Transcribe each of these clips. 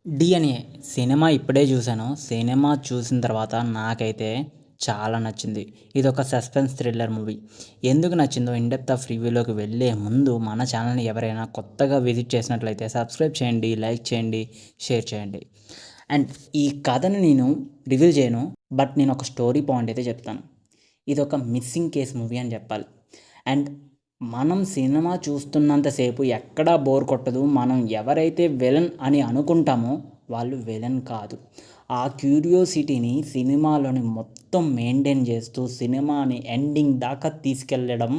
DNA cinema ఇప్పుడే చూసాను. Cinema చూసిన తర్వాత నాకైతే చాలా నచ్చింది. ఇదొక సస్పెన్స్ థ్రిల్లర్ మూవీ. ఎందుకు నచ్చిందో ఇన్ డెప్త్ ఆఫ్ రివ్యూలోకి వెళ్ళే ముందు మన ఛానల్‌ని ఎవరైనా కొత్తగా విజిట్ చేసినట్లయితే సబ్స్క్రైబ్ చేయండి, లైక్ చేయండి, షేర్ చేయండి. అండ్ ఈ కథను నేను రివీల్ చేయను. బట్ నేను ఒక స్టోరీ పాయింట్ అయితే చెప్తాను. ఇదొక మిస్సింగ్ కేస్ మూవీ అని చెప్పాలి. అండ్ మనం సినిమా చూస్తున్నంత సేపు ఎక్కడా బోర్ కొట్టదు. మనం ఎవరైతే విలన్ అని అనుకుంటామో వాళ్ళు విలన్ కాదు. ఆ క్యూరియోసిటీని సినిమాలోని మొత్తం మెయింటైన్ చేస్తూ సినిమాని ఎండింగ్ దాకా తీసుకెళ్ళడం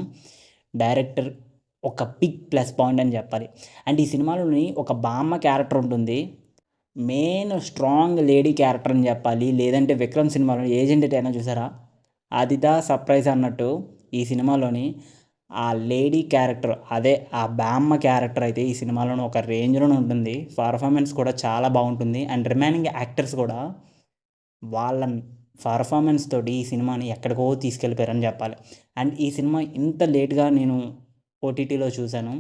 డైరెక్టర్ ఒక బిగ్ ప్లస్ పాయింట్ అని చెప్పాలి. అండ్ ఈ సినిమాలోని ఒక బామ్మ క్యారెక్టర్ ఉంటుంది. మెయిన్ స్ట్రాంగ్ లేడీ క్యారెక్టర్ అని చెప్పాలి. లేదంటే విక్రమ్ సినిమాలో ఏజెంట్ అయినా చూసారా, అదిదా సర్ప్రైజ్ అన్నట్టు ఈ సినిమాలోని ఆ లేడీ క్యారెక్టర్, అదే ఆ బామ్మ క్యారెక్టర్ అయితే ఈ సినిమాలోనే ఒక రేంజ్‌లోనే ఉంటుంది. పర్ఫార్మెన్స్ కూడా చాలా బాగుంటుంది. అండ్ రిమైనింగ్ యాక్టర్స్ కూడా వాళ్ళ పర్ఫార్మెన్స్ తోటి ఈ సినిమాని ఎక్కడికో తీసుకెళ్ళిపోయారని చెప్పాలి. అండ్ ఈ సినిమా ఇంత లేట్‌గా నేను ఓటీటీలో చూసాను.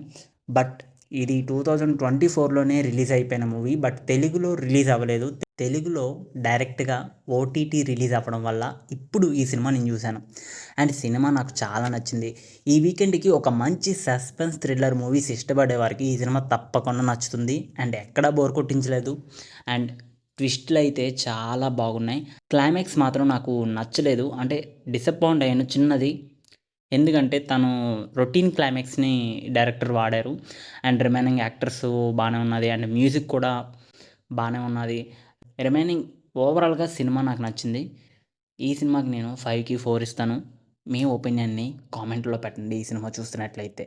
బట్ ఇది 2024లోనే రిలీజ్ అయిపోయిన మూవీ. బట్ తెలుగులో రిలీజ్ అవ్వలేదు. తెలుగులో డైరెక్ట్‌గా ఓటీటీ రిలీజ్ అవ్వడం వల్ల ఇప్పుడు ఈ సినిమా నేను చూసాను. అండ్ సినిమా నాకు చాలా నచ్చింది. ఈ వీకెండ్‌కి ఒక మంచి సస్పెన్స్ థ్రిల్లర్ మూవీస్ ఇష్టపడే వారికి ఈ సినిమా తప్పకుండా నచ్చుతుంది. అండ్ ఎక్కడా బోర్ కొట్టించలేదు. అండ్ ట్విస్ట్‌లు అయితే చాలా బాగున్నాయి. క్లైమాక్స్ మాత్రం నాకు నచ్చలేదు. అంటే డిసప్పాయింట్ అయ్యాను చిన్నది. ఎందుకంటే తను రొటీన్ క్లైమాక్స్‌ని డైరెక్టర్ వాడారు. అండ్ రిమైనింగ్ యాక్టర్స్ బానే ఉన్నది. అండ్ మ్యూజిక్ కూడా బానే ఉన్నది. రిమైనింగ్ ఓవరాల్‌గా సినిమా నాకు నచ్చింది. ఈ సినిమాకి నేను 5కి 4 ఇస్తాను. మీ ఒపీనియన్‌ని కామెంట్‌లో పెట్టండి ఈ సినిమా చూస్తున్నట్లయితే.